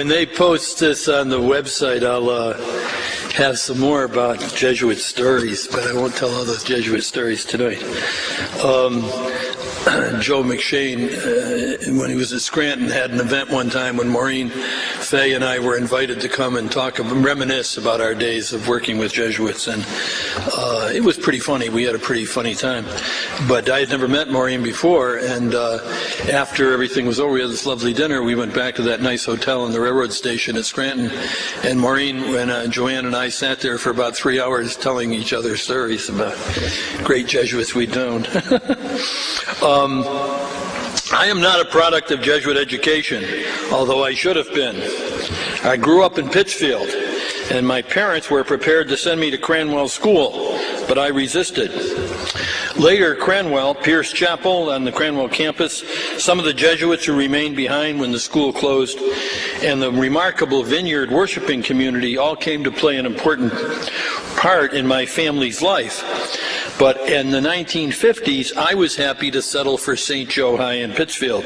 when they post this on the website, I'll have some more about Jesuit stories, but I won't tell all those Jesuit stories tonight. Joe McShane, when he was at Scranton, had an event one time when Maureen Fay and I were invited to come and talk and reminisce about our days of working with Jesuits, and it was pretty funny. We had a pretty funny time. But I had never met Maureen before, and after everything was over, we had this lovely dinner. We went back to that nice hotel in the railroad station at Scranton, and Maureen and Joanne and I sat there for about 3 hours telling each other stories about great Jesuits we'd known. I am not a product of Jesuit education, although I should have been. I grew up in Pittsfield, and my parents were prepared to send me to Cranwell School, but I resisted. Later, Cranwell, Pierce Chapel on the Cranwell campus, some of the Jesuits who remained behind when the school closed, and the remarkable vineyard worshiping community all came to play an important part in my family's life. But in the 1950s, I was happy to settle for St. Joe High in Pittsfield.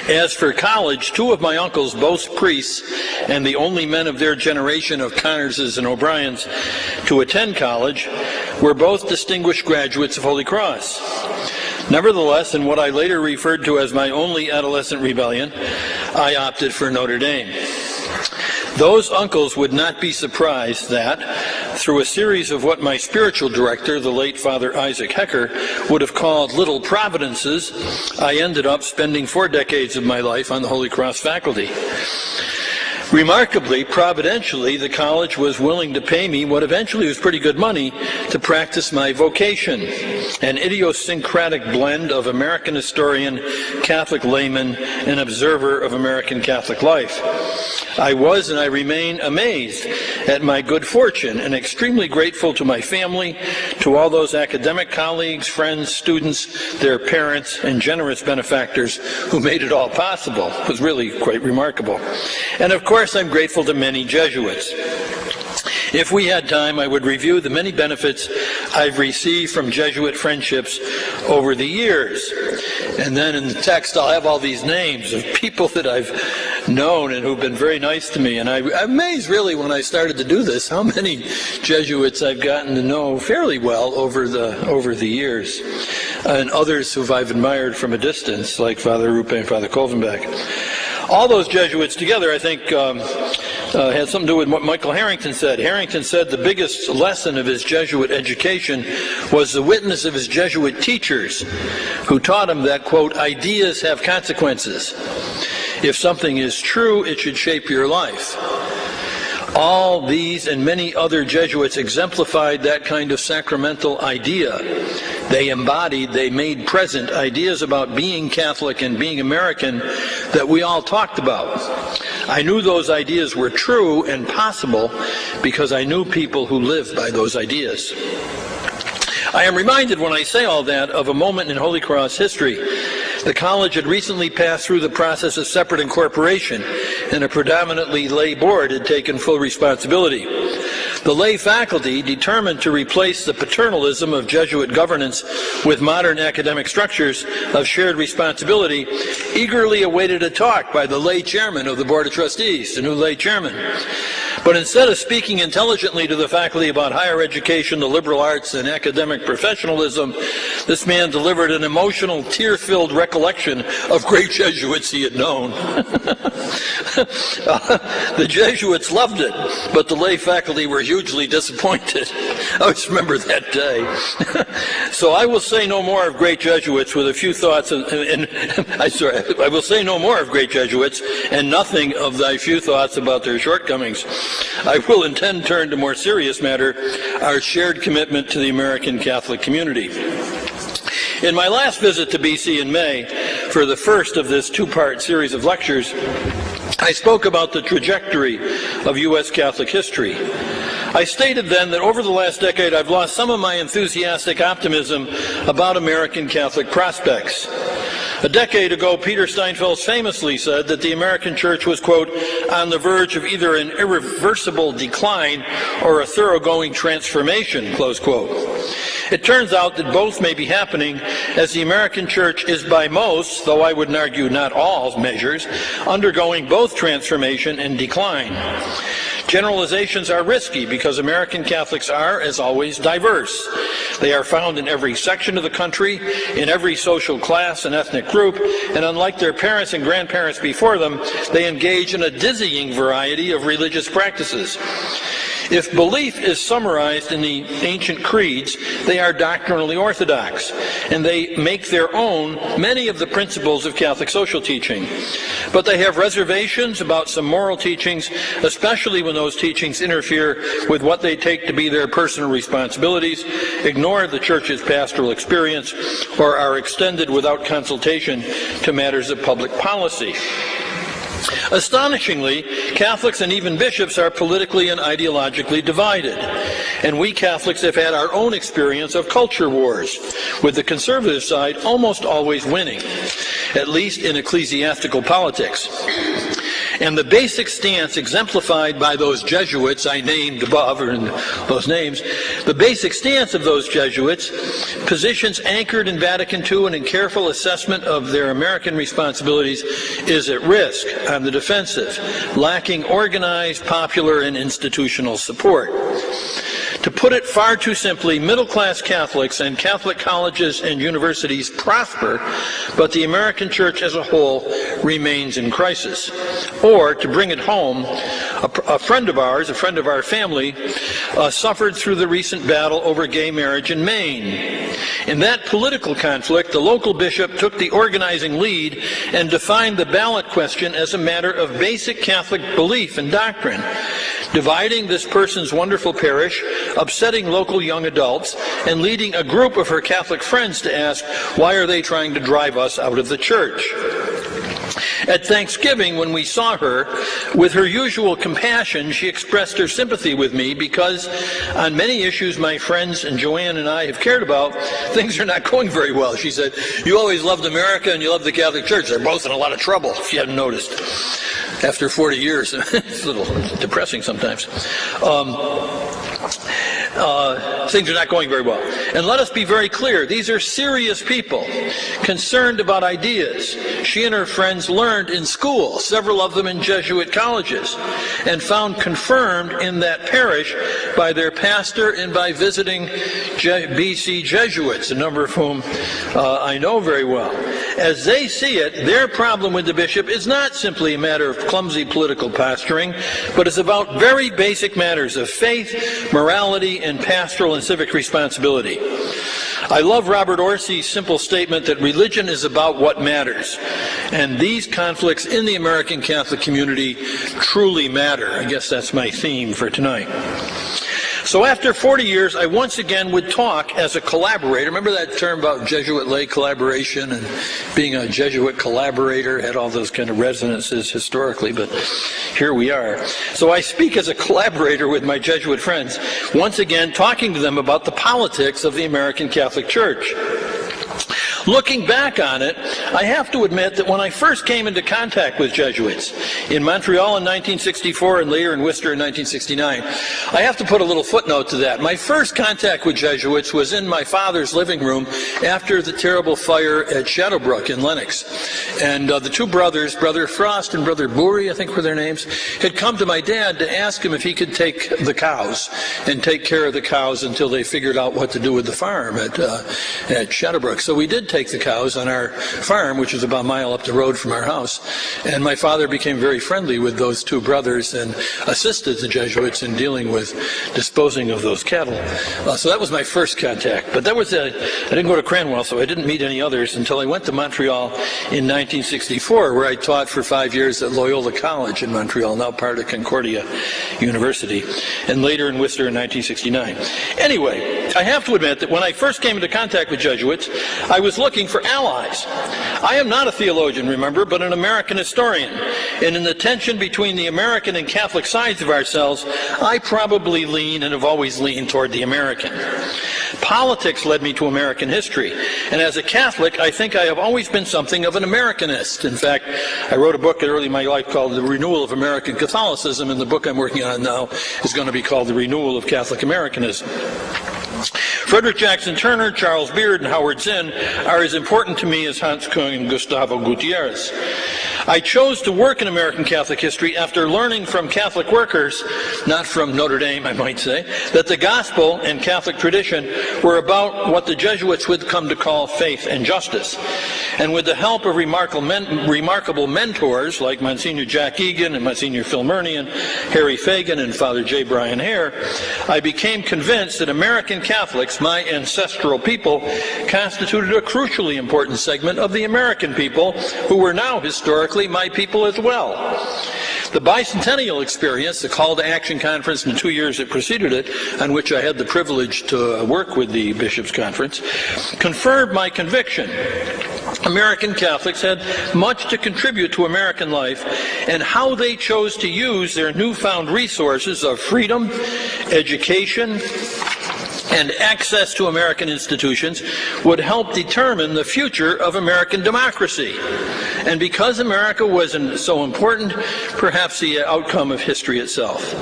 As for college, two of my uncles, both priests, and the only men of their generation of Connorses and O'Briens to attend college, were both distinguished graduates of Holy Cross. Nevertheless, in what I later referred to as my only adolescent rebellion, I opted for Notre Dame. Those uncles would not be surprised that, through a series of what my spiritual director, the late Father Isaac Hecker, would have called little providences, I ended up spending 4 decades of my life on the Holy Cross faculty. Remarkably, providentially, the college was willing to pay me what eventually was pretty good money to practice my vocation, an idiosyncratic blend of American historian, Catholic layman, and observer of American Catholic life. I was and I remain amazed at my good fortune and extremely grateful to my family, to all those academic colleagues, friends, students, their parents, and generous benefactors who made it all possible. It was really quite remarkable. And of course, I'm grateful to many Jesuits. If we had time, I would review the many benefits I've received from Jesuit friendships over the years. And then in the text, I'll have all these names of people that I've known and who've been very nice to me. And I'm amazed, really, when I started to do this, how many Jesuits I've gotten to know fairly well over the years. And others who I've admired from a distance, like Father Rupe and Father Kolvenbach. All those Jesuits together, I think, had something to do with what Michael Harrington said. Harrington said the biggest lesson of his Jesuit education was the witness of his Jesuit teachers, who taught him that, quote, ideas have consequences. If something is true, it should shape your life. All these and many other Jesuits exemplified that kind of sacramental idea. They embodied, they made present ideas about being Catholic and being American that we all talked about. I knew those ideas were true and possible because I knew people who lived by those ideas. I am reminded when I say all that of a moment in Holy Cross history. The college had recently passed through the process of separate incorporation, and a predominantly lay board had taken full responsibility. The lay faculty, determined to replace the paternalism of Jesuit governance with modern academic structures of shared responsibility, eagerly awaited a talk by the lay chairman of the Board of Trustees, the new lay chairman. But instead of speaking intelligently to the faculty about higher education, the liberal arts, and academic professionalism, this man delivered an emotional, tear-filled recollection of great Jesuits he had known. The Jesuits loved it, but the lay faculty were hugely disappointed. I always remember that day. So I will say no more of great Jesuits with a few thoughts, I will say no more of great Jesuits and nothing of thy few thoughts about their shortcomings. I will instead turn to more serious matter, our shared commitment to the American Catholic community. In my last visit to BC in May, for the first of this 2-part series of lectures, I spoke about the trajectory of U.S. Catholic history. I stated then that over the last decade I've lost some of my enthusiastic optimism about American Catholic prospects. A decade ago, Peter Steinfels famously said that the American Church was, quote, on the verge of either an irreversible decline or a thoroughgoing transformation, close quote. It turns out that both may be happening, as the American church is by most, though I would argue not all measures, undergoing both transformation and decline. Generalizations are risky because American Catholics are, as always, diverse. They are found in every section of the country, in every social class and ethnic group, and unlike their parents and grandparents before them, they engage in a dizzying variety of religious practices. If belief is summarized in the ancient creeds, they are doctrinally orthodox, and they make their own many of the principles of Catholic social teaching. But they have reservations about some moral teachings, especially when those teachings interfere with what they take to be their personal responsibilities, ignore the Church's pastoral experience, or are extended without consultation to matters of public policy. Astonishingly, Catholics and even bishops are politically and ideologically divided, and we Catholics have had our own experience of culture wars, with the conservative side almost always winning, at least in ecclesiastical politics. And the basic stance exemplified by those Jesuits I named above, or in those names, the basic stance of those Jesuits, positions anchored in Vatican II and in careful assessment of their American responsibilities, is at risk, on the defensive, lacking organized, popular, and institutional support. To put it far too simply, middle-class Catholics and Catholic colleges and universities prosper, but the American church as a whole remains in crisis. Or, to bring it home, a friend of ours, a friend of our family, suffered through the recent battle over gay marriage in Maine. In that political conflict, the local bishop took the organizing lead and defined the ballot question as a matter of basic Catholic belief and doctrine, dividing this person's wonderful parish, upsetting local young adults, and leading a group of her Catholic friends to ask, why are they trying to drive us out of the church? At Thanksgiving, when we saw her, with her usual compassion, she expressed her sympathy with me because on many issues my friends and Joanne and I have cared about, things are not going very well. She said, you always loved America and you loved the Catholic Church. They're both in a lot of trouble, if you haven't noticed. After 40 years, it's a little depressing sometimes. Things are not going very well. And let us be very clear, these are serious people, concerned about ideas. She and her friends learned in school, several of them in Jesuit colleges, and found confirmed in that parish by their pastor and by visiting BC Jesuits, a number of whom I know very well. As they see it, their problem with the bishop is not simply a matter of clumsy political posturing, but is about very basic matters of faith, morality, and pastoral and civic responsibility. I love Robert Orsi's simple statement that religion is about what matters. And these conflicts in the American Catholic community truly matter. I guess that's my theme for tonight. So after 40 years, I once again would talk as a collaborator. Remember that term about Jesuit lay collaboration and being a Jesuit collaborator had all those kind of resonances historically, but here we are. So I speak as a collaborator with my Jesuit friends, once again talking to them about the politics of the American Catholic Church. Looking back on it, I have to admit that when I first came into contact with Jesuits in Montreal in 1964 and later in Worcester in 1969, I have to put a little footnote to that. My first contact with Jesuits was in my father's living room after the terrible fire at Shadowbrook in Lenox. And the two brothers, Brother Frost and Brother Bourey, I think were their names, had come to my dad to ask him if he could take the cows and take care of the cows until they figured out what to do with the farm at Shadowbrook. So we did take the cows on our farm, which was about a mile up the road from our house. And my father became very friendly with those two brothers and assisted the Jesuits in dealing with disposing of those cattle. So that was my first contact. But that was I didn't go to Cranwell, so I didn't meet any others until I went to Montreal in 1964, where I taught for 5 years at Loyola College in Montreal, now part of Concordia University, and later in Worcester in 1969. Anyway, I have to admit that when I first came into contact with Jesuits, I was looking for allies. I am not a theologian, remember, but an American historian. And in the tension between the American and Catholic sides of ourselves, I probably lean and have always leaned toward the American. Politics led me to American history. And as a Catholic, I think I have always been something of an Americanist. In fact, I wrote a book early in my life called The Renewal of American Catholicism, and the book I'm working on now is going to be called The Renewal of Catholic Americanism. Frederick Jackson Turner, Charles Beard, and Howard Zinn are as important to me as Hans Küng and Gustavo Gutierrez. I chose to work in American Catholic history after learning from Catholic workers, not from Notre Dame, I might say, that the gospel and Catholic tradition were about what the Jesuits would come to call faith and justice. And with the help of remarkable mentors like Monsignor Jack Egan and Monsignor Phil Murnian, Harry Fagan, and Father J. Brian Hare, I became convinced that American Catholics, my ancestral people, constituted a crucially important segment of the American people who were now historically my people as well. The bicentennial experience, the Call to Action Conference in the 2 years that preceded it, on which I had the privilege to work with the Bishops' Conference, confirmed my conviction. American Catholics had much to contribute to American life, and how they chose to use their newfound resources of freedom, education, and access to American institutions would help determine the future of American democracy. And because America wasn't so important, perhaps the outcome of history itself.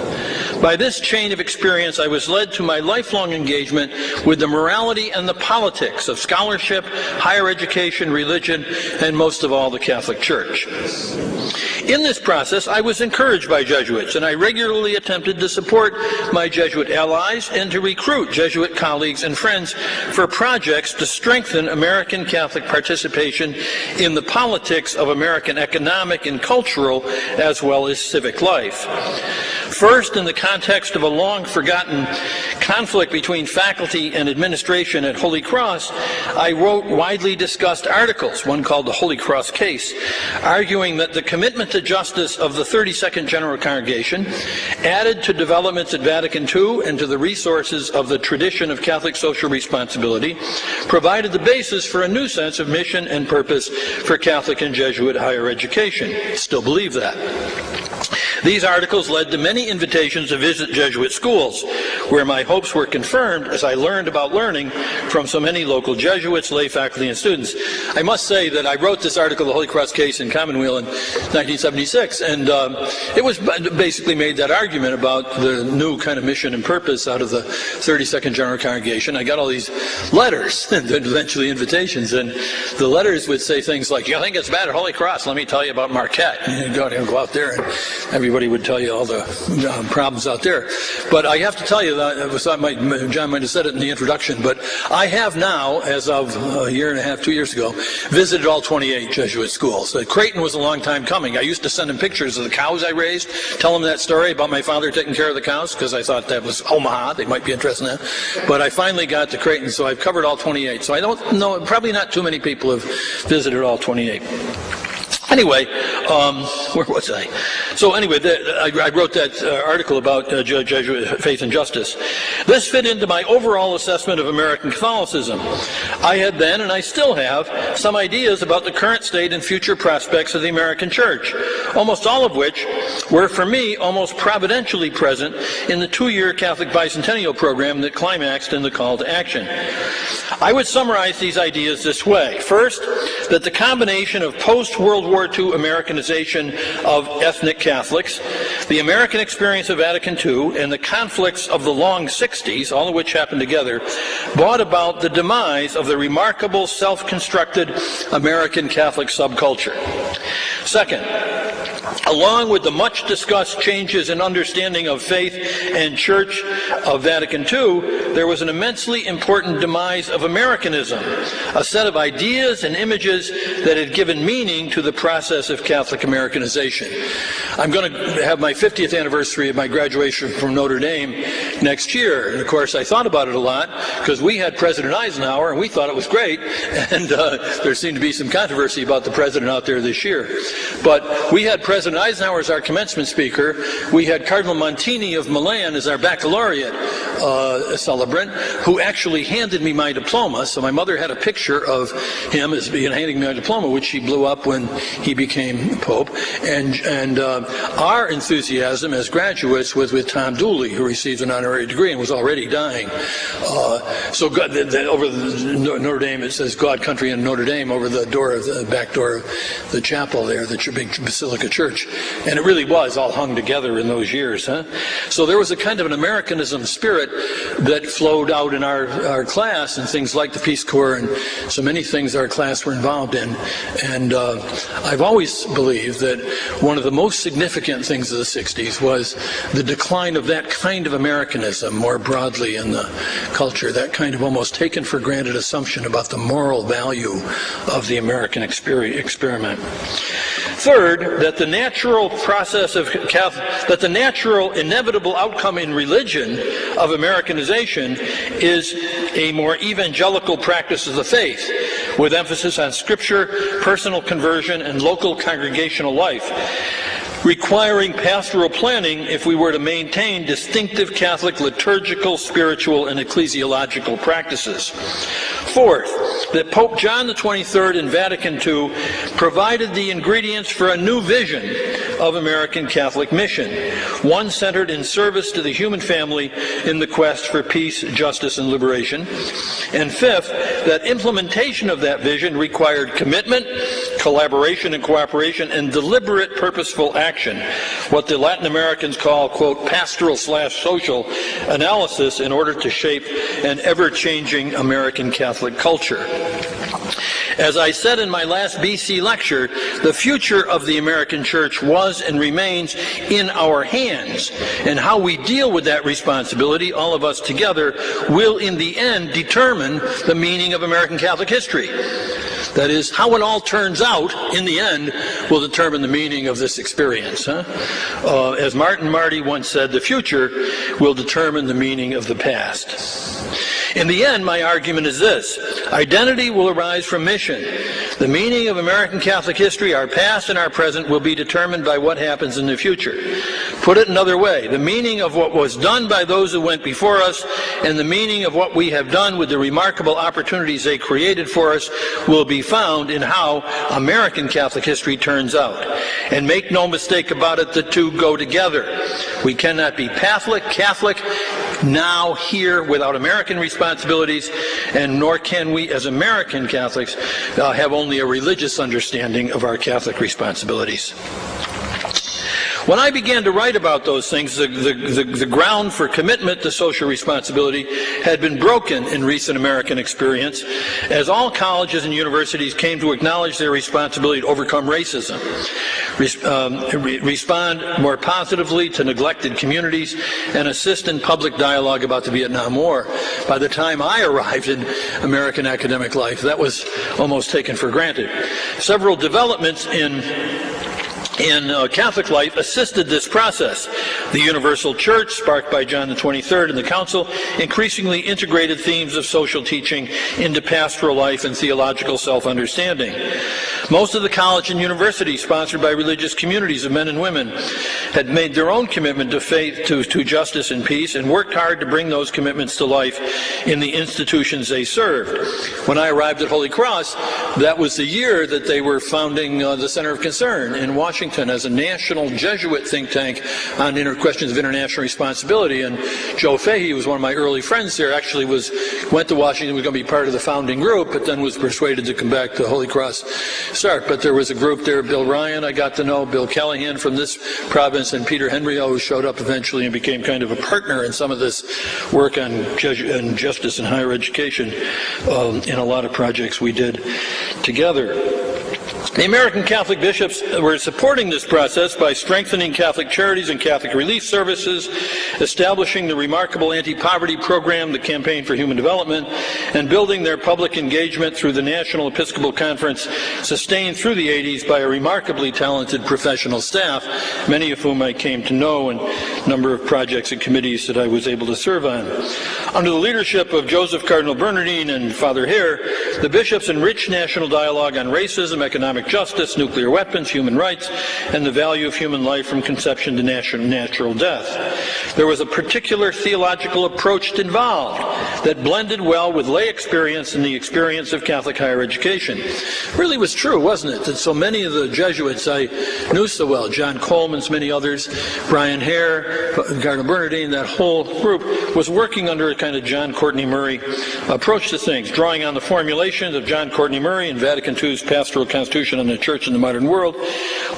By this chain of experience, I was led to my lifelong engagement with the morality and the politics of scholarship, higher education, religion, and most of all, the Catholic Church. In this process, I was encouraged by Jesuits, and I regularly attempted to support my Jesuit allies and to recruit Jesuit colleagues and friends for projects to strengthen American Catholic participation in the politics of American economic and cultural as well as civic life. First, in the context of a long-forgotten conflict between faculty and administration at Holy Cross, I wrote widely discussed articles, one called the Holy Cross Case, arguing that the commitment to justice of the 32nd General Congregation, added to developments at Vatican II and to the resources of the tradition of Catholic social responsibility, provided the basis for a new sense of mission and purpose for Catholic and Jesuit higher education. Still believe that. These articles led to many invitations to visit Jesuit schools, where my hopes were confirmed as I learned about learning from so many local Jesuits, lay faculty, and students. I must say that I wrote this article, The Holy Cross Case in Commonweal, in 1976, and it was basically made that argument about the new kind of mission and purpose out of the 32nd General Congregation. I got all these letters, and eventually invitations, and the letters would say things like, "You think it's bad at Holy Cross? Let me tell you about Marquette." And you'd go out there, and everybody would tell you all the problems out there. But I have to tell you that John might have said it in the introduction, but I have now, as of a year and a half, 2 years ago, visited all 28 Jesuit schools. Creighton was a long time coming. I used to send him pictures of the cows I raised, tell him that story about my father taking care of the cows, because I thought that was Omaha. They might be interested in that. But I finally got to Creighton, so I've covered all 28. So I don't know, probably not too many people have visited all 28. Anyway, where was I? So anyway, I wrote that article about Jesuit faith and justice. This fit into my overall assessment of American Catholicism. I had then, and I still have, some ideas about the current state and future prospects of the American Church, almost all of which were, for me, almost providentially present in the 2-year Catholic Bicentennial program that climaxed in the Call to Action. I would summarize these ideas this way. First, that the combination of post-World War II Americanization of ethnic Catholics, the American experience of Vatican II, and the conflicts of the long 60s, all of which happened together, brought about the demise of the remarkable self-constructed American Catholic subculture. Second, along with the much discussed changes in understanding of faith and church of Vatican II, there was an immensely important demise of Americanism, a set of ideas and images that had given meaning to the process of Catholic Americanization. I'm going to have my 50th anniversary of my graduation from Notre Dame next year, and of course I thought about it a lot because we had President Eisenhower and we thought it was great, and there seemed to be some controversy about the president out there this year. But we had President Eisenhower as our commencement speaker. We had Cardinal Montini of Milan as our baccalaureate celebrant, who actually handed me my diploma. So my mother had a picture of him as being handing me my diploma, which she blew up when he became Pope. And our enthusiasm as graduates was with Tom Dooley, who received an honorary degree and was already dying. So God, over the Notre Dame, it says God, Country, and Notre Dame over the door of the back door of the chapel there, the big Basilica Church. And it really was all hung together in those years. So there was a kind of an Americanism spirit spirit that flowed out in our class, and things like the Peace Corps and so many things our class were involved in. And I've always believed that one of the most significant things of the 60s was the decline of that kind of Americanism more broadly in the culture, that kind of almost taken for granted assumption about the moral value of the American experiment. Third, that the natural process of that the natural inevitable outcome in religion of Americanization is a more evangelical practice of the faith, with emphasis on Scripture, personal conversion, and local congregational life, requiring pastoral planning if we were to maintain distinctive Catholic liturgical, spiritual, and ecclesiological practices. Fourth, that Pope John XXIII in Vatican II provided the ingredients for a new vision of American Catholic mission, one centered in service to the human family in the quest for peace, justice, and liberation. And fifth, that implementation of that vision required commitment, collaboration and cooperation, and deliberate, purposeful action, what the Latin Americans call, quote, pastoral/social analysis, in order to shape an ever-changing American Catholic culture. As I said in my last BC lecture, the future of the American Church was and remains in our hands, and how we deal with that responsibility, all of us together, will in the end determine the meaning of American Catholic history. That is, how it all turns out in the end will determine the meaning of this experience. As Martin Marty once said, the future will determine the meaning of the past. In the end, my argument is this: identity will arise from mission. The meaning of American Catholic history, our past and our present, will be determined by what happens in the future. Put it another way, the meaning of what was done by those who went before us and the meaning of what we have done with the remarkable opportunities they created for us will be found in how American Catholic history turns out. And make no mistake about it, the two go together. We cannot be Catholic now here without American responsibilities, and nor can we as American Catholics have only a religious understanding of our Catholic responsibilities. When I began to write about those things, the ground for commitment to social responsibility had been broken in recent American experience, as all colleges and universities came to acknowledge their responsibility to overcome racism, respond more positively to neglected communities, and assist in public dialogue about the Vietnam War. By the time I arrived in American academic life, that was almost taken for granted. Several developments in Catholic life assisted this process. The Universal Church, sparked by John XXIII and the Council, increasingly integrated themes of social teaching into pastoral life and theological self-understanding. Most of the college and universities sponsored by religious communities of men and women had made their own commitment to faith, to justice and peace, and worked hard to bring those commitments to life in the institutions they served. When I arrived at Holy Cross, that was the year that they were founding the Center of Concern in Washington as a national Jesuit think tank on questions of international responsibility. And Joe Fahey, who was one of my early friends there, actually went to Washington, was going to be part of the founding group, but then was persuaded to come back to Holy Cross start. But there was a group there, Bill Ryan, I got to know, Bill Callahan from this province, and Peter Henryo, who showed up eventually and became kind of a partner in some of this work on justice and higher education in a lot of projects we did together. The American Catholic bishops were supporting this process by strengthening Catholic charities and Catholic relief services, establishing the remarkable anti-poverty program, the Campaign for Human Development, and building their public engagement through the National Episcopal Conference, sustained through the 80s by a remarkably talented professional staff, many of whom I came to know, and a number of projects and committees that I was able to serve on. Under the leadership of Joseph Cardinal Bernardine and Father Hare, the bishops enriched national dialogue on racism, economic justice, nuclear weapons, human rights, and the value of human life from conception to natural death. There was a particular theological approach involved. that blended well with lay experience and the experience of Catholic higher education. It really was true, wasn't it, that so many of the Jesuits I knew so well, John Coleman's, many others, Brian Hare, Cardinal Bernardine, that whole group was working under a kind of John Courtney Murray approach to things, drawing on the formulations of John Courtney Murray and Vatican II's Pastoral Constitution on the Church in the Modern World.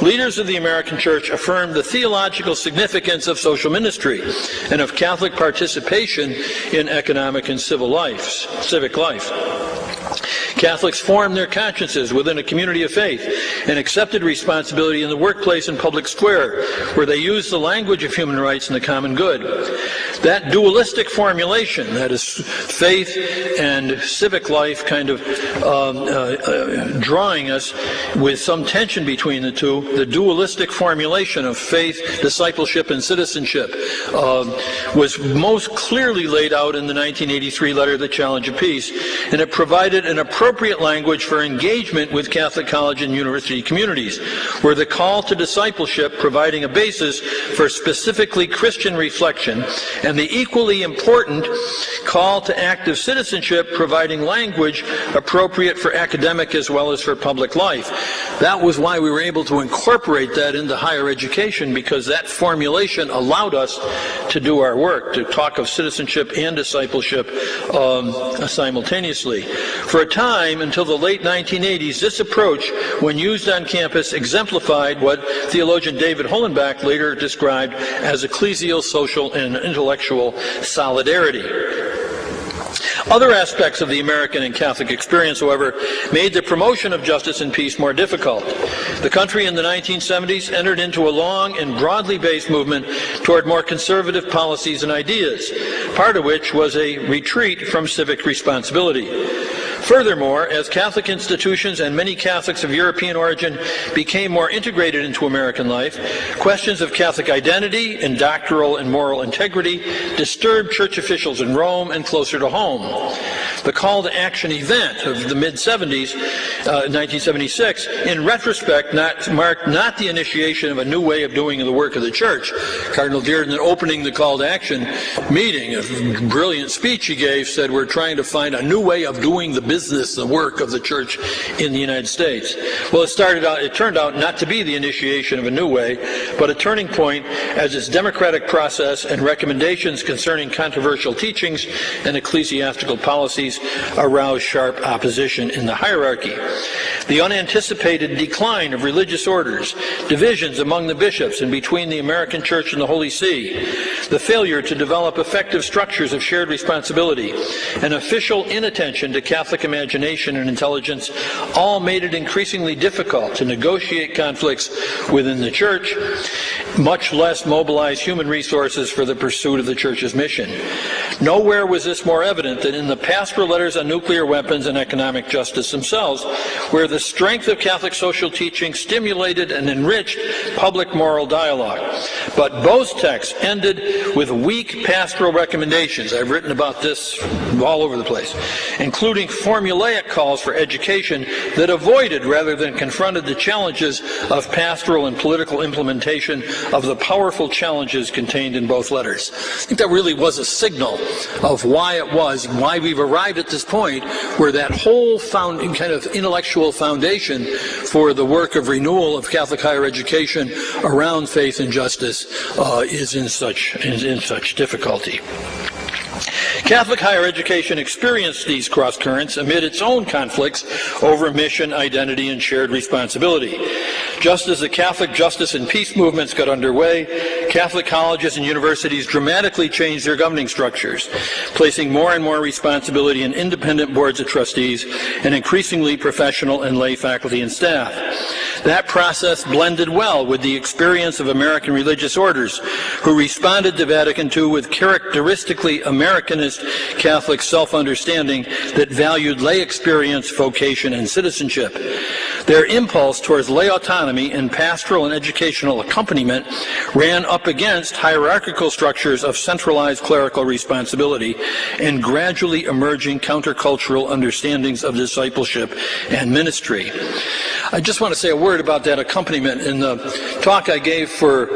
Leaders of the American Church affirmed the theological significance of social ministry and of Catholic participation in economic and civic life. Catholics formed their consciences within a community of faith and accepted responsibility in the workplace and public square, where they used the language of human rights and the common good. That dualistic formulation, that is faith and civic life kind of drawing us with some tension between the two, the dualistic formulation of faith, discipleship, and citizenship was most clearly laid out in the 1983 letter, The Challenge of Peace, and it provided an appropriate language for engagement with Catholic college and university communities, where the call to discipleship providing a basis for specifically Christian reflection, and the equally important call to active citizenship providing language appropriate for academic as well as for public life. That was why we were able to incorporate that into higher education, because that formulation allowed us to do our work, to talk of citizenship and discipleship simultaneously. For a time, until the late 1980s, this approach, when used on campus, exemplified what theologian David Hollenbach later described as ecclesial, social, and intellectual solidarity. Other aspects of the American and Catholic experience, however, made the promotion of justice and peace more difficult. The country in the 1970s entered into a long and broadly based movement toward more conservative policies and ideas, part of which was a retreat from civic responsibility. Furthermore, as Catholic institutions and many Catholics of European origin became more integrated into American life, questions of Catholic identity and doctrinal and moral integrity disturbed church officials in Rome and closer to home. The call to action event of the mid-70s, 1976, in retrospect marked not the initiation of a new way of doing the work of the Church. Cardinal Dearden, opening the call to action meeting, a brilliant speech he gave, said, "We're trying to find a new way of doing the business, the work of the Church in the United States." Well, it turned out not to be the initiation of a new way, but a turning point, as its democratic process and recommendations concerning controversial teachings and ecclesiastical policies aroused sharp opposition in the hierarchy. The unanticipated decline of religious orders, divisions among the bishops and between the American Church and the Holy See, the failure to develop effective structures of shared responsibility, and official inattention to Catholic imagination and intelligence all made it increasingly difficult to negotiate conflicts within the Church, much less mobilize human resources for the pursuit of the Church's mission. Nowhere was this more evident than in the pastoral letters on nuclear weapons and economic justice themselves, where the strength of Catholic social teaching stimulated and enriched public moral dialogue. But both texts ended with weak pastoral recommendations. I've written about this all over the place, including formulaic calls for education that avoided rather than confronted the challenges of pastoral and political implementation of the powerful challenges contained in both letters. I think that really was a signal of why we've arrived at this point where that whole kind of intellectual foundation for the work of renewal of Catholic higher education around faith and justice is in such difficulty. Catholic higher education experienced these cross-currents amid its own conflicts over mission, identity, and shared responsibility. Just as the Catholic justice and peace movements got underway, Catholic colleges and universities dramatically changed their governing structures, placing more and more responsibility in independent boards of trustees and increasingly professional and lay faculty and staff. That process blended well with the experience of American religious orders, who responded to Vatican II with characteristically Americanist Catholic self-understanding that valued lay experience, vocation, and citizenship. Their impulse towards lay autonomy and pastoral and educational accompaniment ran up against hierarchical structures of centralized clerical responsibility and gradually emerging countercultural understandings of discipleship and ministry. I just want to say a word about that accompaniment. In the talk I gave for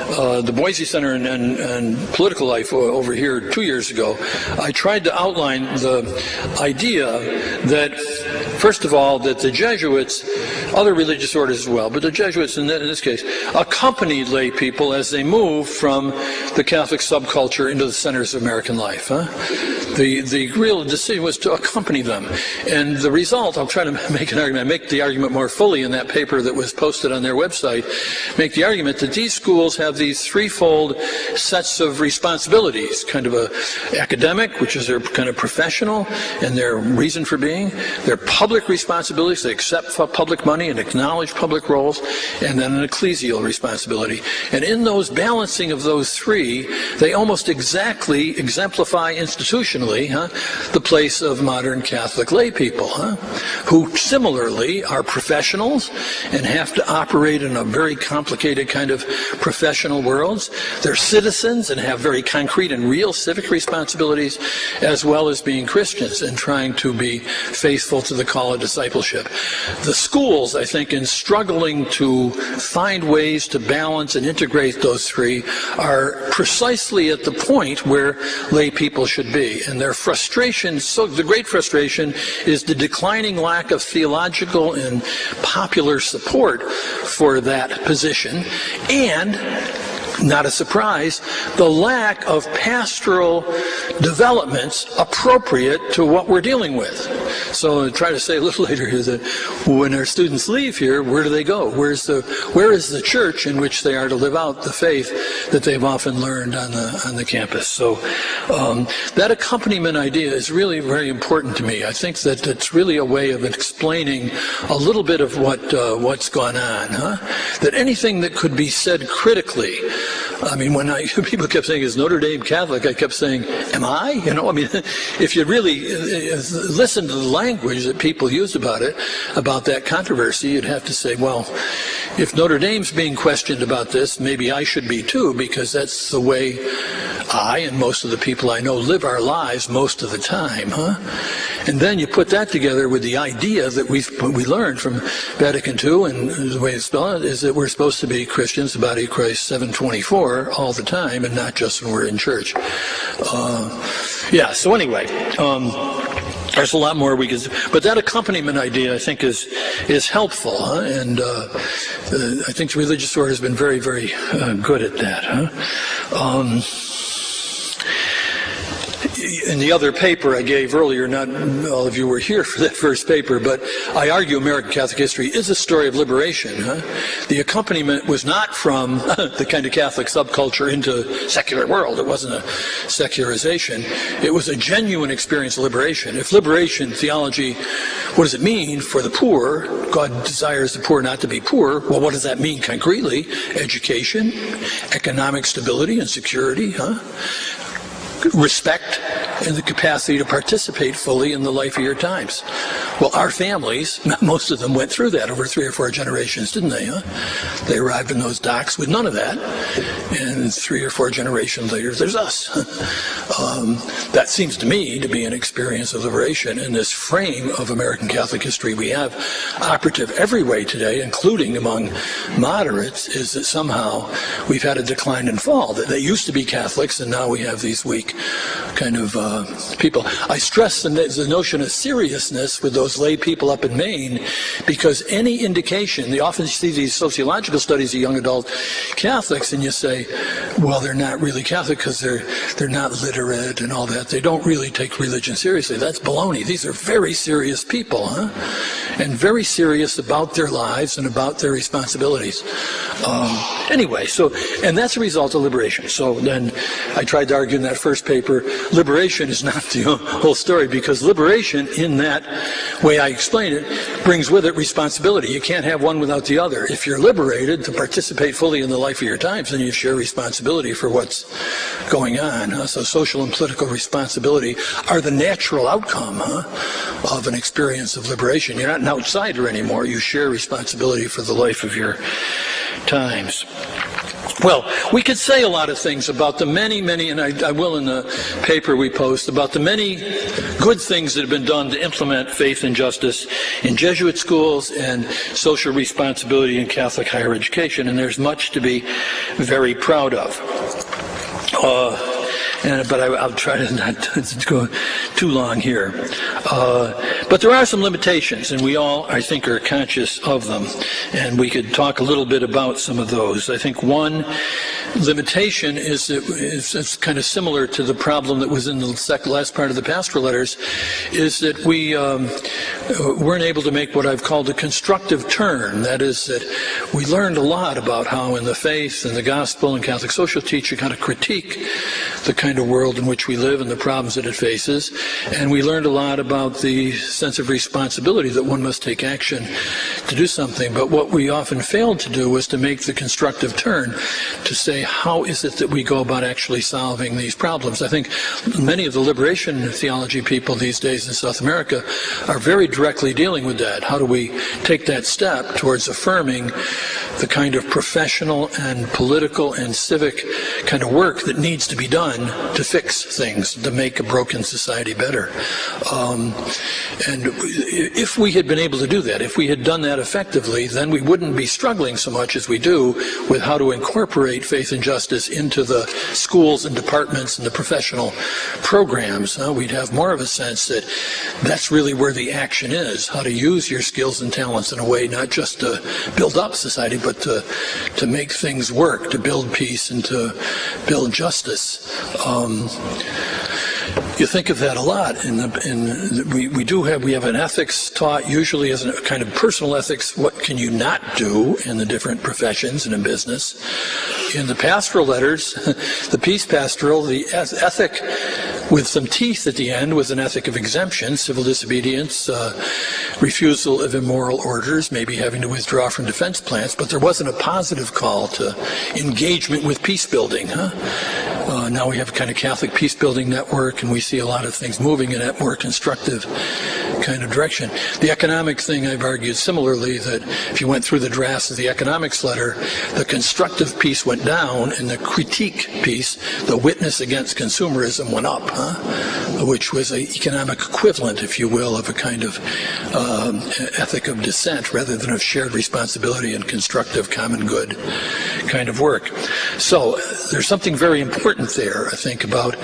the Boise Center and political life over here 2 years ago, I tried to outline the idea that, first of all, that the Jesuits, other religious orders as well, but the Jesuits in this case, accompanied lay people as they moved from the Catholic subculture into the centers of American life. The real decision was to accompany them. And the result, I'll try to make an argument, make the argument more fully in that paper that was posted on their website, make the argument that these schools have these threefold sets of responsibilities, kind of a academic, which is their kind of professional and their reason for being, their public responsibilities, they accept public money and acknowledge public roles, and then an ecclesial responsibility. And in those balancing of those three, they almost exactly exemplify institutionally the place of modern Catholic lay people, who similarly are professionals and have to operate in a very complicated kind of professional worlds. They're citizens and have very concrete and real civic responsibilities, as well as being Christians and trying to be faithful to the call of discipleship. The schools, I think, in struggling to find ways to balance and integrate those three, are precisely at the point where lay people should be. And their frustration, so the great frustration, is the declining lack of theological and popular support for that position, and, not a surprise, the lack of pastoral developments appropriate to what we're dealing with. So I'll try to say a little later here that when our students leave here, where do they go? Where is the church in which they are to live out the faith that they've often learned on the campus? So that accompaniment idea is really very important to me. I think that it's really a way of explaining a little bit of what's gone on. That anything that could be said critically, I mean, when people kept saying, is Notre Dame Catholic? I kept saying, am I? If you really listen to the language that people use about that controversy, you'd have to say, well, if Notre Dame's being questioned about this, maybe I should be too, because that's the way I and most of the people I know live our lives most of the time, And then you put that together with the idea that we learned from Vatican II, and the way it's done is that we're supposed to be Christians, the body of Christ, 724 all the time, and not just when we're in church. So anyway, there's a lot more we could, but that accompaniment idea, I think, is helpful, and I think the religious order has been very, very good at that. In the other paper I gave earlier, not all of you were here for that first paper, but I argue American Catholic history is a story of liberation. The accompaniment was not from the kind of Catholic subculture into secular world. It wasn't a secularization. It was a genuine experience of liberation. If liberation theology, what does it mean for the poor? God desires the poor not to be poor. Well, what does that mean concretely? Education, economic stability and security, respect, and the capacity to participate fully in the life of your times. Well, our families, most of them went through that over 3 or 4 generations, didn't they? They arrived in those docks with none of that, and 3 or 4 generations later, there's us. That seems to me to be an experience of liberation. In this frame of American Catholic history we have operative every way today, including among moderates, is that somehow we've had a decline and fall. That they used to be Catholics, and now we have these weak kind of people. I stress the notion of seriousness with those lay people up in Maine, because any indication, you often see these sociological studies of young adult Catholics, and you say, well, they're not really Catholic because they're not literate and all that. They don't really take religion seriously. That's baloney. These are very serious people, and very serious about their lives and about their responsibilities. Anyway, and that's a result of liberation. So then I tried to argue in that first paper, liberation is not the whole story, because liberation, in that way I explain it, brings with it responsibility. You can't have one without the other. If you're liberated to participate fully in the life of your times, then you share responsibility for what's going on. So social and political responsibility are the natural outcome of an experience of liberation. You're not an outsider anymore. You share responsibility for the life of your times. Well, we could say a lot of things about the many, and I will in the paper we post, about the many good things that have been done to implement faith and justice in Jesuit schools and social responsibility in Catholic higher education, and there's much to be very proud of. But I'll try to not go too long here. But there are some limitations, and we all, I think, are conscious of them. And we could talk a little bit about some of those. I think one limitation is that it's kind of similar to the problem that was in the last part of the pastoral letters, is that we weren't able to make what I've called a constructive turn. That is that we learned a lot about how in the faith and the gospel and Catholic social teaching how to critique the kind of world in which we live and the problems that it faces. And we learned a lot about the sense of responsibility that one must take action to do something. But what we often failed to do was to make the constructive turn to say, how is it that we go about actually solving these problems? I think many of the liberation theology people these days in South America are very directly dealing with that. How do we take that step towards affirming the kind of professional and political and civic kind of work that needs to be done to fix things, to make a broken society better. And if we had been able to do that, if we had done that effectively, then we wouldn't be struggling so much as we do with how to incorporate faith and justice into the schools and departments and the professional programs. We'd have more of a sense that that's really where the action is, how to use your skills and talents in a way not just to build up society, but to make things work, to build peace and to build justice. You think of that a lot. We have an ethics taught usually as a kind of personal ethics. What can you not do in the different professions and in business? In the pastoral letters, the peace pastoral, the ethic with some teeth at the end was an ethic of exemption, civil disobedience, refusal of immoral orders, maybe having to withdraw from defense plans, but there wasn't a positive call to engagement with peace building. Now we have a kind of Catholic peace building network, and we see a lot of things moving in that more constructive kind of direction. The economic thing, I've argued similarly, that if you went through the drafts of the economics letter, the constructive piece went down, and the critique piece, the witness against consumerism, went up, which was an economic equivalent, if you will, of a kind of ethic of dissent rather than of shared responsibility and constructive common good kind of work. So there's something very important there, I think, about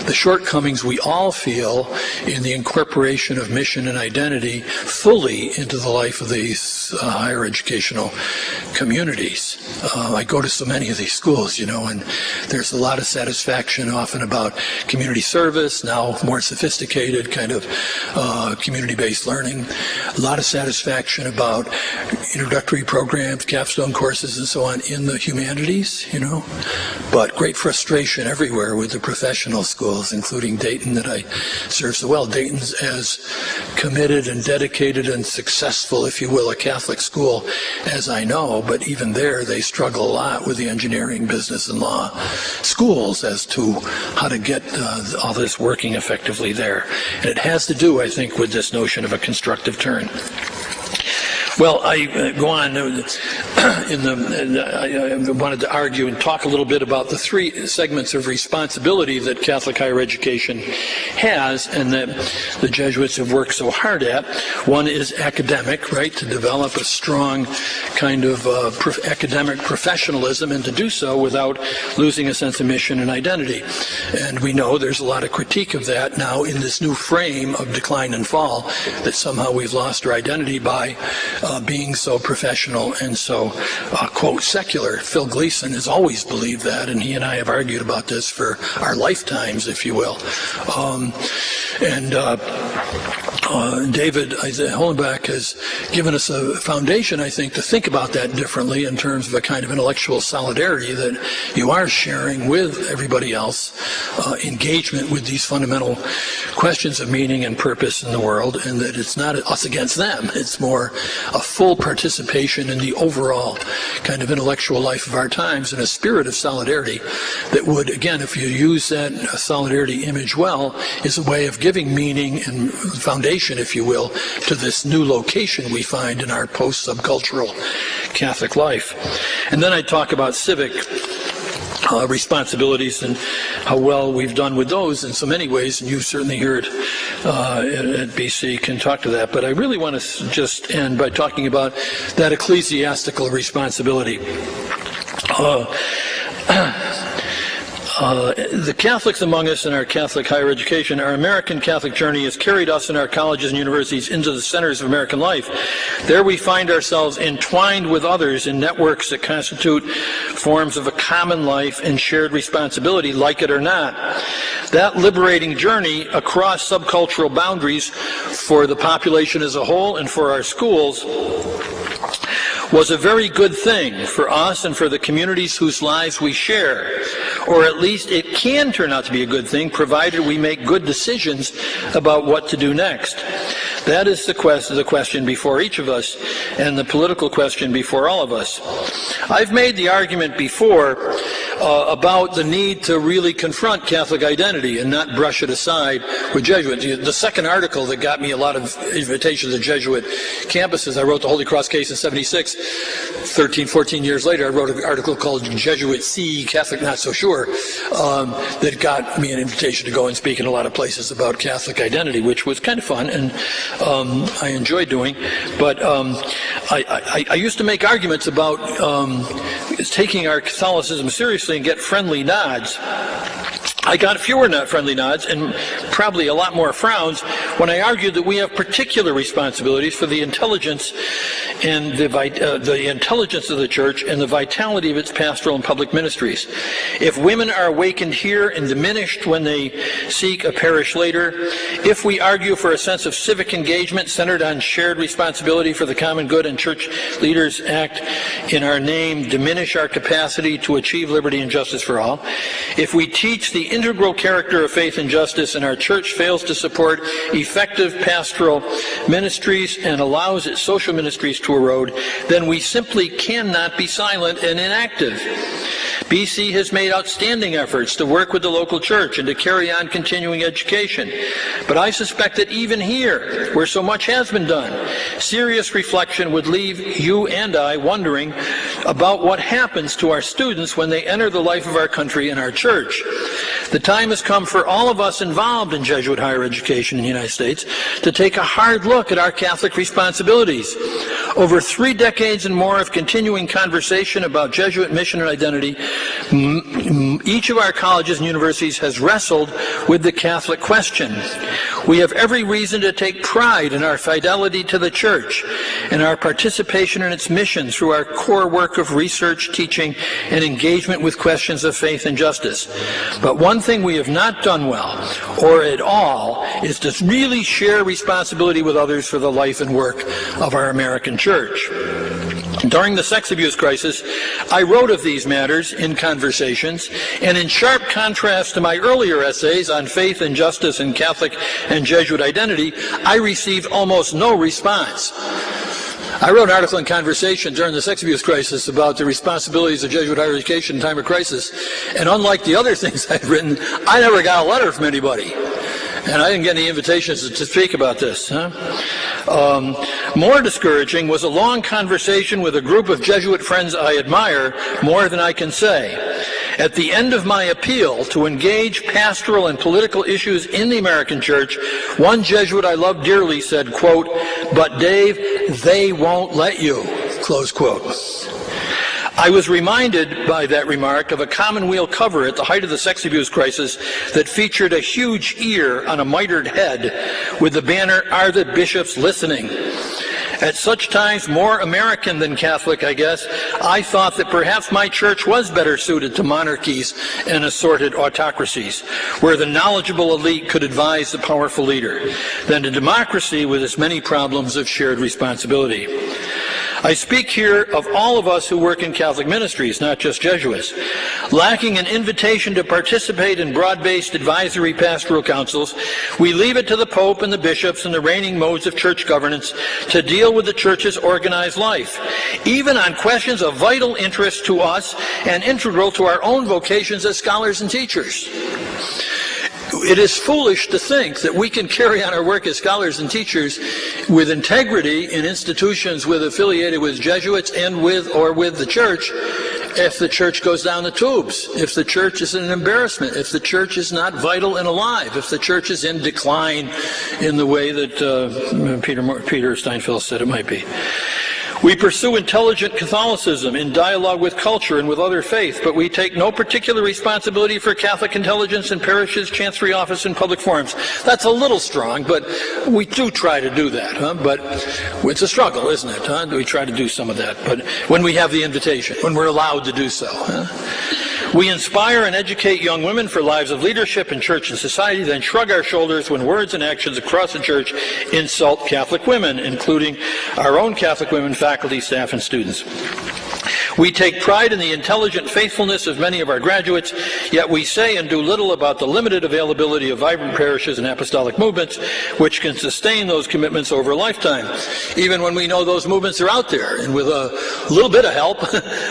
the shortcomings we all feel in the incorporation of mission and identity fully into the life of these higher educational communities. I go to so many of these schools, and there's a lot of satisfaction often about community service, now more sophisticated kind of community-based learning. A lot of satisfaction about introductory programs, capstone courses, and so on in the humanities, but great frustration everywhere with the professional schools, including Dayton that I serve so well. Dayton's as committed and dedicated and successful, if you will, a Catholic school as I know, but even there they struggle a lot with the engineering, business, and law schools as to how to get all this working effectively there. And it has to do, I think, with this notion of a constructive turn. Well, I go on. I wanted to argue and talk a little bit about the three segments of responsibility that Catholic higher education has and that the Jesuits have worked so hard at. One is academic, right, to develop a strong kind of academic professionalism and to do so without losing a sense of mission and identity. And we know there's a lot of critique of that now in this new frame of decline and fall, that somehow we've lost our identity by being so professional and so, quote, secular. Phil Gleason has always believed that, and he and I have argued about this for our lifetimes, if you will. David Hollenbach has given us a foundation, I think, to think about that differently in terms of a kind of intellectual solidarity that you are sharing with everybody else, engagement with these fundamental questions of meaning and purpose in the world, and that it's not us against them. It's more a full participation in the overall kind of intellectual life of our times in a spirit of solidarity that would, again, if you use that solidarity image well, is a way of giving meaning and foundation, if you will, to this new location we find in our post-subcultural Catholic life. And then I talk about civic responsibilities and how well we've done with those in so many ways, and you certainly hear it at BC, can talk to that. But I really want to just end by talking about that ecclesiastical responsibility. The Catholics among us in our Catholic higher education, our American Catholic journey has carried us in our colleges and universities into the centers of American life. There we find ourselves entwined with others in networks that constitute forms of a common life and shared responsibility, like it or not. That liberating journey across subcultural boundaries for the population as a whole and for our schools was a very good thing for us and for the communities whose lives we share. Or at least it can turn out to be a good thing, provided we make good decisions about what to do next. That is the question before each of us, and the political question before all of us. I've made the argument before about the need to really confront Catholic identity and not brush it aside with Jesuits. The second article that got me a lot of invitations to Jesuit campuses, I wrote the Holy Cross case in '76. 13, 14 years later, I wrote an article called Jesuit C, Catholic Not So Sure, that got me an invitation to go and speak in a lot of places about Catholic identity, which was kind of fun, and I enjoyed doing. But I used to make arguments about taking our Catholicism seriously and get friendly nods. I got fewer friendly nods and probably a lot more frowns when I argued that we have particular responsibilities for the intelligence and the intelligence of the Church and the vitality of its pastoral and public ministries. If women are awakened here and diminished when they seek a parish later, if we argue for a sense of civic engagement centered on shared responsibility for the common good and church leaders act in our name, diminish our capacity to achieve liberty and justice for all, if we teach the integral character of faith and justice and our church fails to support effective pastoral ministries and allows its social ministries to erode, then we simply cannot be silent and inactive. BC has made outstanding efforts to work with the local church and to carry on continuing education. But I suspect that even here, where so much has been done, serious reflection would leave you and I wondering about what happens to our students when they enter the life of our country and our church. The time has come for all of us involved in Jesuit higher education in the United States to take a hard look at our Catholic responsibilities. Over 3 decades and more of continuing conversation about Jesuit mission and identity, each of our colleges and universities has wrestled with the Catholic question. We have every reason to take pride in our fidelity to the Church and our participation in its mission through our core work of research, teaching, and engagement with questions of faith and justice. But one thing we have not done well, or at all, is to really share responsibility with others for the life and work of our American Church. During the sex abuse crisis, I wrote of these matters in Conversations, and in sharp contrast to my earlier essays on faith and justice and Catholic and Jesuit identity, I received almost no response. I wrote an article in Conversation during the sex abuse crisis about the responsibilities of Jesuit higher education in time of crisis, and unlike the other things I've written, I never got a letter from anybody. And I didn't get any invitations to speak about this. More discouraging was a long conversation with a group of Jesuit friends I admire more than I can say. At the end of my appeal to engage pastoral and political issues in the American Church, one Jesuit I love dearly said, quote, "But Dave, they won't let you," close quote. I was reminded by that remark of a Commonweal cover at the height of the sex abuse crisis that featured a huge ear on a mitred head with the banner, "Are the Bishops Listening?" At such times, more American than Catholic, I guess, I thought that perhaps my church was better suited to monarchies and assorted autocracies, where the knowledgeable elite could advise the powerful leader, than to democracy with its many problems of shared responsibility. I speak here of all of us who work in Catholic ministries, not just Jesuits. Lacking an invitation to participate in broad-based advisory pastoral councils, we leave it to the Pope and the bishops and the reigning modes of church governance to deal with the Church's organized life, even on questions of vital interest to us and integral to our own vocations as scholars and teachers. It is foolish to think that we can carry on our work as scholars and teachers with integrity in institutions affiliated with Jesuits and with the Church if the church goes down the tubes, if the church is an embarrassment, if the church is not vital and alive, if the church is in decline in the way that Peter Steinfeld said it might be. We pursue intelligent Catholicism in dialogue with culture and with other faiths, but we take no particular responsibility for Catholic intelligence in parishes, chancery office, and public forums. That's a little strong, but we do try to do that. But it's a struggle, isn't it? We try to do some of that, but when we have the invitation, when we're allowed to do so. We inspire and educate young women for lives of leadership in church and society, then shrug our shoulders when words and actions across the church insult Catholic women, including our own Catholic women, faculty, staff, and students. We take pride in the intelligent faithfulness of many of our graduates, yet we say and do little about the limited availability of vibrant parishes and apostolic movements which can sustain those commitments over a lifetime, even when we know those movements are out there, and with a little bit of help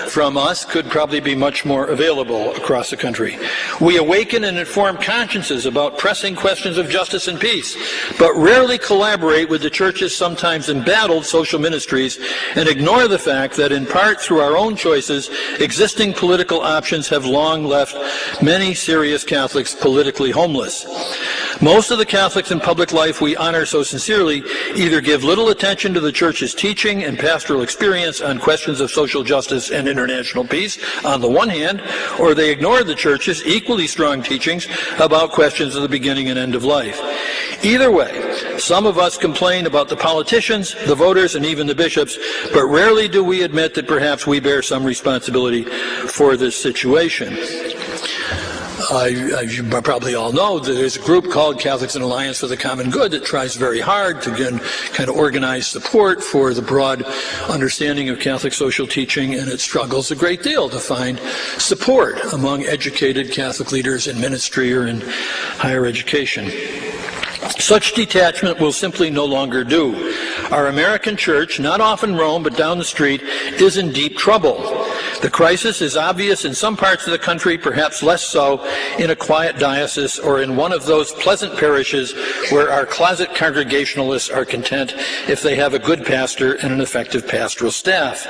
from us could probably be much more available across the country. We awaken and inform consciences about pressing questions of justice and peace, but rarely collaborate with the church's sometimes embattled social ministries and ignore the fact that in part through our own choices, existing political options have long left many serious Catholics politically homeless. Most of the Catholics in public life we honor so sincerely either give little attention to the Church's teaching and pastoral experience on questions of social justice and international peace on the one hand, or they ignore the Church's equally strong teachings about questions of the beginning and end of life. Either way, some of us complain about the politicians, the voters, and even the bishops, but rarely do we admit that perhaps we bear some responsibility for this situation. As you probably all know, there's a group called Catholics in Alliance for the Common Good that tries very hard to kind of organize support for the broad understanding of Catholic social teaching, and it struggles a great deal to find support among educated Catholic leaders in ministry or in higher education. Such detachment will simply no longer do. Our American church, not off in Rome but down the street, is in deep trouble. The crisis is obvious in some parts of the country, perhaps less so in a quiet diocese or in one of those pleasant parishes where our closet Congregationalists are content if they have a good pastor and an effective pastoral staff.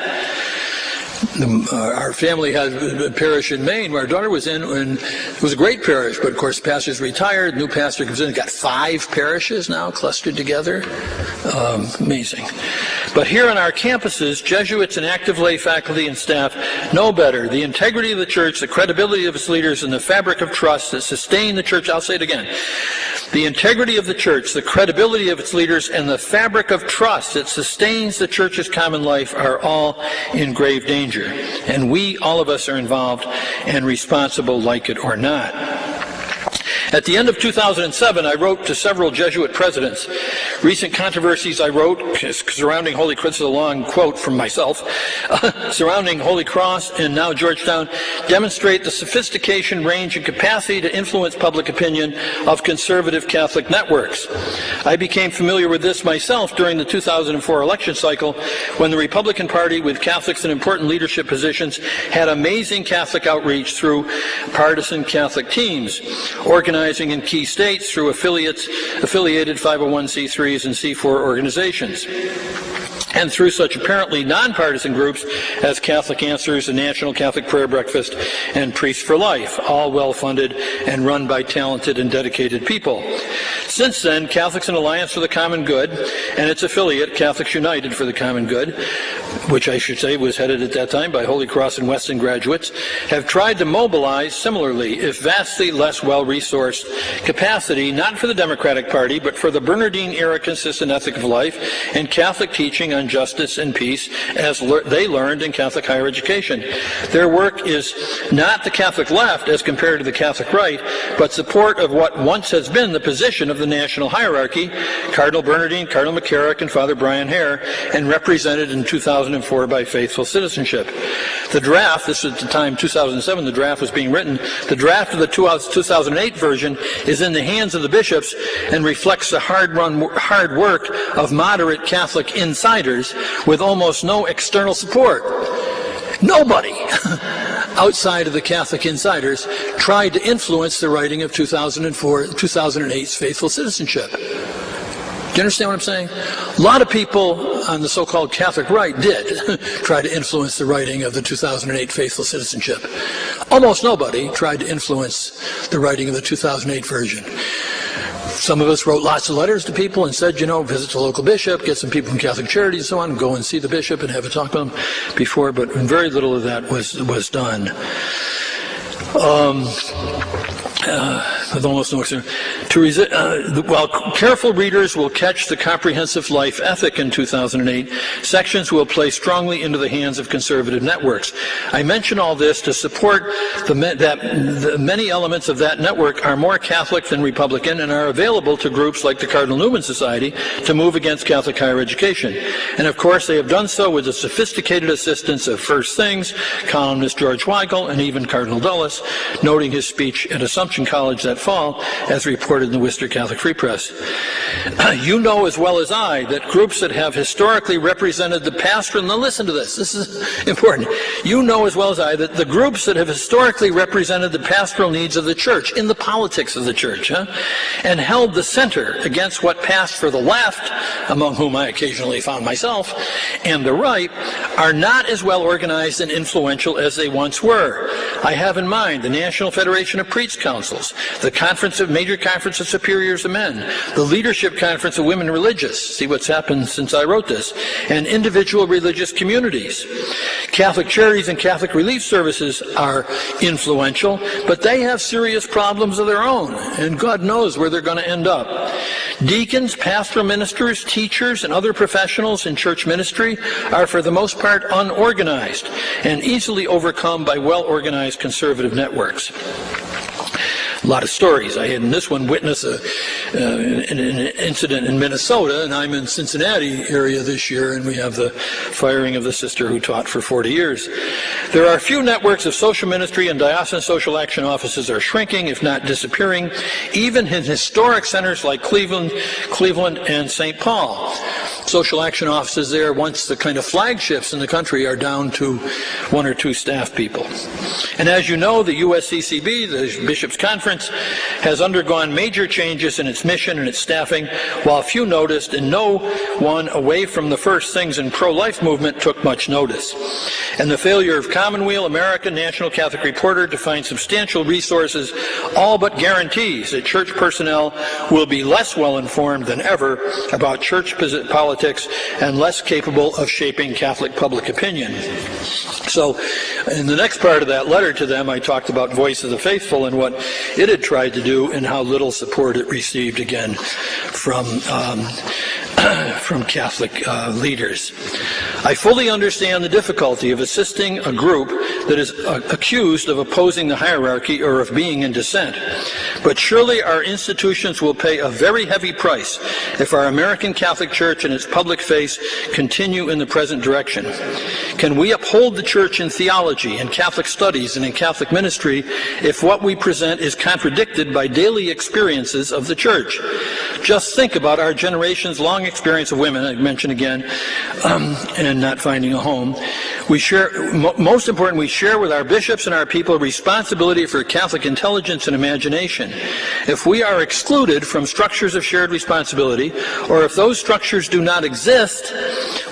Our family had a parish in Maine where our daughter was in, and it was a great parish, but of course the pastor's retired, new pastor comes in, got 5 parishes now clustered together. Amazing. But here on our campuses, Jesuits and active lay faculty and staff know better. The integrity of the church, the credibility of its leaders, and the fabric of trust that sustain the church, I'll say it again, the integrity of the church, the credibility of its leaders, and the fabric of trust that sustains the church's common life are all in grave danger. And we, all of us, are involved and responsible, like it or not. At the end of 2007, I wrote to several Jesuit presidents. Recent controversies I wrote surrounding Holy Cross, this is a long quote from myself, surrounding Holy Cross and now Georgetown demonstrate the sophistication, range, and capacity to influence public opinion of conservative Catholic networks. I became familiar with this myself during the 2004 election cycle when the Republican Party, with Catholics in important leadership positions, had amazing Catholic outreach through partisan Catholic teams, organizing in key states through affiliated 501c3s and C4 organizations, and through such apparently nonpartisan groups as Catholic Answers, the National Catholic Prayer Breakfast, and Priests for Life, all well-funded and run by talented and dedicated people. Since then, Catholics in Alliance for the Common Good and its affiliate, Catholics United for the Common Good, which I should say was headed at that time by Holy Cross and Weston graduates, have tried to mobilize similarly, if vastly less well-resourced, capacity not for the Democratic Party, but for the Bernardine-era consistent ethic of life and Catholic teaching on justice and peace as they learned in Catholic higher education. Their work is not the Catholic left as compared to the Catholic right, but support of what once has been the position of the national hierarchy, Cardinal Bernardine, Cardinal McCarrick, and Father Brian Hare, and represented in 2004 by Faithful Citizenship. The draft, this was at the time 2007, the draft was being written, the draft of the 2008 version is in the hands of the bishops and reflects the hard work of moderate Catholic insiders with almost no external support. Nobody outside of the Catholic insiders tried to influence the writing of 2008's Faithful Citizenship. you understand what I'm saying? A lot of people on the so-called Catholic right did try to influence the writing of the 2008 Faithful Citizenship. Almost nobody tried to influence the writing of the 2008 version. Some of us wrote lots of letters to people and said, visit the local bishop, get some people from Catholic Charities and so on, go and see the bishop and have a talk with him before, but very little of that was done. With almost no exception. While careful readers will catch the comprehensive life ethic in 2008, sections will play strongly into the hands of conservative networks. I mention all this to support that many elements of that network are more Catholic than Republican and are available to groups like the Cardinal Newman Society to move against Catholic higher education. And of course, they have done so with the sophisticated assistance of First Things, columnist George Weigel, and even Cardinal Dulles, noting his speech at Assumption College that fall, as reported in the Worcester Catholic Free Press. You know as well as I that groups that have historically represented the pastoral, now listen to this is important. You know as well as I that the groups that have historically represented the pastoral needs of the church, in the politics of the church, and held the center against what passed for the left, among whom I occasionally found myself, and the right, are not as well organized and influential as they once were. I have in mind the National Federation of Priest Councils, the Major Conference of Superiors of Men, the Leadership Conference of Women Religious, see what's happened since I wrote this, and individual religious communities. Catholic Charities and Catholic Relief Services are influential, but they have serious problems of their own, and God knows where they're going to end up. Deacons, pastoral ministers, teachers, and other professionals in church ministry are for the most part unorganized and easily overcome by well-organized conservative networks. A lot of stories. I had in this one witnessed an incident in Minnesota, and I'm in Cincinnati area this year, and we have the firing of the sister who taught for 40 years. There are few networks of social ministry, and diocesan social action offices are shrinking, if not disappearing, even in historic centers like Cleveland and St. Paul. Social action offices there, once the kind of flagships in the country, are down to 1 or 2 staff people. And as you know, the USCCB, the Bishops' Conference, has undergone major changes in its mission and its staffing, while few noticed, and no one away from the First Things and pro-life movement took much notice. And the failure of Commonweal, American, National Catholic Reporter to find substantial resources all but guarantees that church personnel will be less well informed than ever about church politics and less capable of shaping Catholic public opinion. So in the next part of that letter to them, I talked about Voice of the Faithful and what it had tried to do and how little support it received, again, from Catholic leaders. I fully understand the difficulty of assisting a group that is accused of opposing the hierarchy or of being in dissent. But surely our institutions will pay a very heavy price if our American Catholic Church and its public face continue in the present direction. Can we uphold the Church in theology, in Catholic studies, and in Catholic ministry if what we present is contradicted by daily experiences of the Church? Just think about our generation's long experience of women, I mentioned again, and not finding a home. We share, most important, we share with our bishops and our people responsibility for Catholic intelligence and imagination. If we are excluded from structures of shared responsibility, or if those structures do not exist,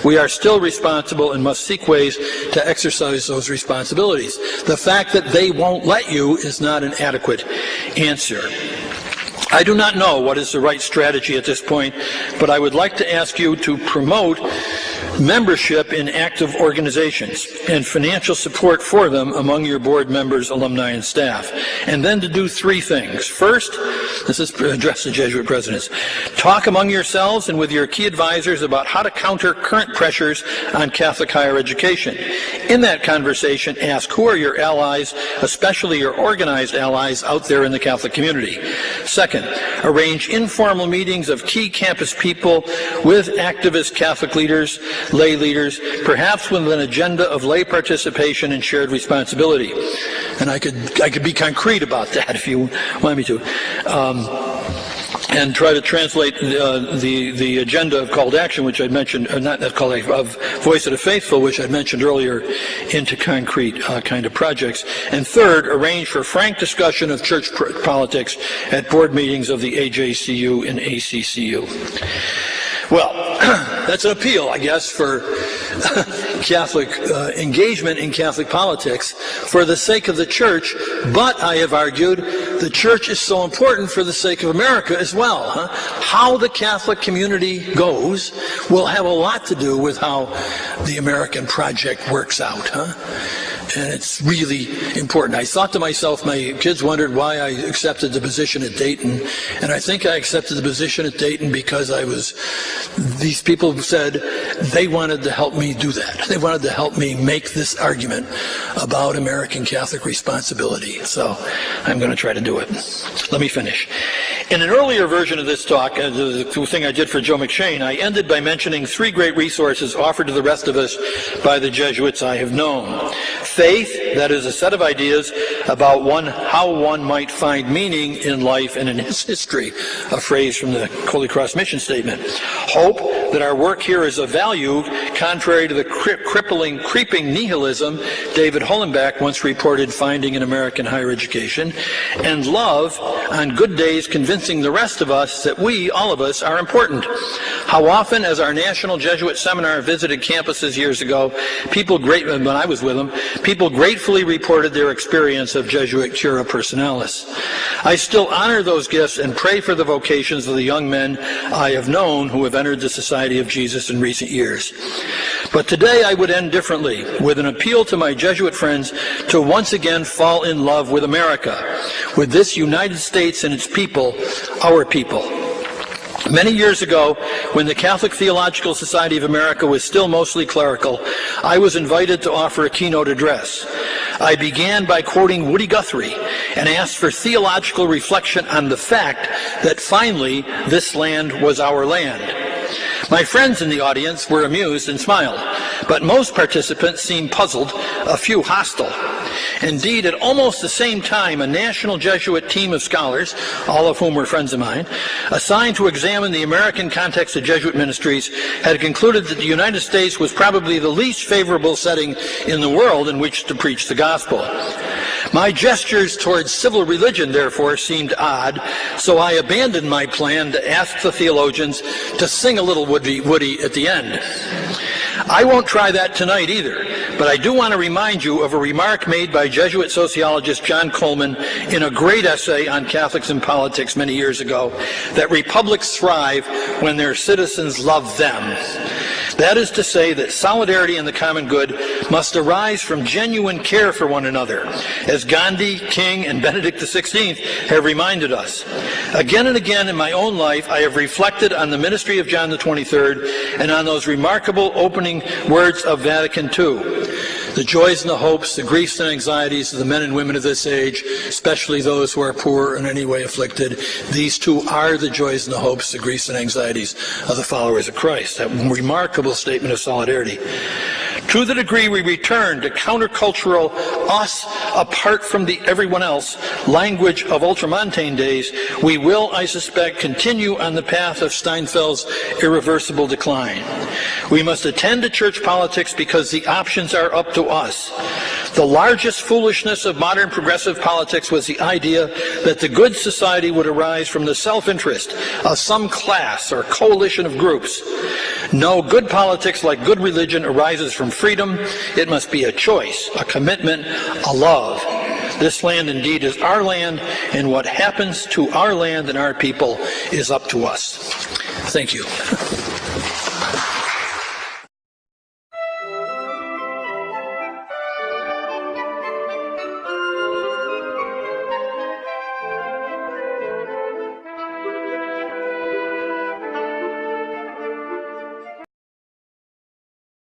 we are still responsible and must seek ways to exercise those responsibilities. The fact that they won't let you is not an adequate answer. I do not know what is the right strategy at this point, but I would like to ask you to promote membership in active organizations and financial support for them among your board members, alumni, and staff. And then to do 3 things. First, this is addressed to Jesuit presidents, talk among yourselves and with your key advisors about how to counter current pressures on Catholic higher education. In that conversation, ask who are your allies, especially your organized allies out there in the Catholic community. Second, arrange informal meetings of key campus people with activist Catholic leaders, lay leaders, perhaps with an agenda of lay participation and shared responsibility. And I could be concrete about that if you want me to. and try to translate the agenda of call to action, which I mentioned, not call to action, of Voice of the Faithful, which I mentioned earlier, into concrete kind of projects. And third, arrange for frank discussion of church politics at board meetings of the AJCU and ACCU. Well, that's an appeal, I guess, for Catholic engagement in Catholic politics for the sake of the church, but I have argued the church is so important for the sake of America as well. How the Catholic community goes will have a lot to do with how the American project works out. And it's really important. I thought to myself, my kids wondered why I accepted the position at Dayton, and I think I accepted the position at Dayton because these people said they wanted to help me do that. They wanted to help me make this argument about American Catholic responsibility. So I'm going to try to do it. Let me finish. In an earlier version of this talk, the thing I did for Joe McShane, I ended by mentioning three great resources offered to the rest of us by the Jesuits I have known. Faith, that is a set of ideas about how one might find meaning in life and in its history, a phrase from the Holy Cross mission statement. Hope, that our work here is of value, contrary to the creeping nihilism David Hollenbach once reported finding in American higher education. And love, on good days convincing the rest of us that we, all of us, are important. How often, as our National Jesuit Seminar visited campuses years ago, when I was with them, people gratefully reported their experience of Jesuit cura personalis. I still honor those gifts and pray for the vocations of the young men I have known who have entered the Society of Jesus in recent years. But today I would end differently, with an appeal to my Jesuit friends to once again fall in love with America, with this United States and its people, our people. Many years ago, when the Catholic Theological Society of America was still mostly clerical, I was invited to offer a keynote address. I began by quoting Woody Guthrie and asked for theological reflection on the fact that finally this land was our land. My friends in the audience were amused and smiled, but most participants seemed puzzled, a few hostile. Indeed, at almost the same time, a national Jesuit team of scholars, all of whom were friends of mine, assigned to examine the American context of Jesuit ministries, had concluded that the United States was probably the least favorable setting in the world in which to preach the gospel. My gestures towards civil religion, therefore, seemed odd, so I abandoned my plan to ask the theologians to sing a little Woody at the end. I won't try that tonight either, but I do want to remind you of a remark made by Jesuit sociologist John Coleman in a great essay on Catholics and politics many years ago, that republics thrive when their citizens love them. That is to say that solidarity in the common good must arise from genuine care for one another, as Gandhi, King, and Benedict XVI have reminded us. Again and again in my own life, I have reflected on the ministry of John XXIII and on those remarkable opening words of Vatican II. The joys and the hopes, the griefs and anxieties of the men and women of this age, especially those who are poor and in any way afflicted, these two are the joys and the hopes, the griefs and anxieties of the followers of Christ. That remarkable statement of solidarity. To the degree we return to countercultural, us apart from the everyone else language of ultramontane days, we will, I suspect, continue on the path of Steinfeld's irreversible decline. We must attend to church politics because the options are up to us. The largest foolishness of modern progressive politics was the idea that the good society would arise from the self-interest of some class or coalition of groups. No, good politics, like good religion, arises from freedom. It must be a choice, a commitment, a love. This land indeed is our land, and what happens to our land and our people is up to us. Thank you.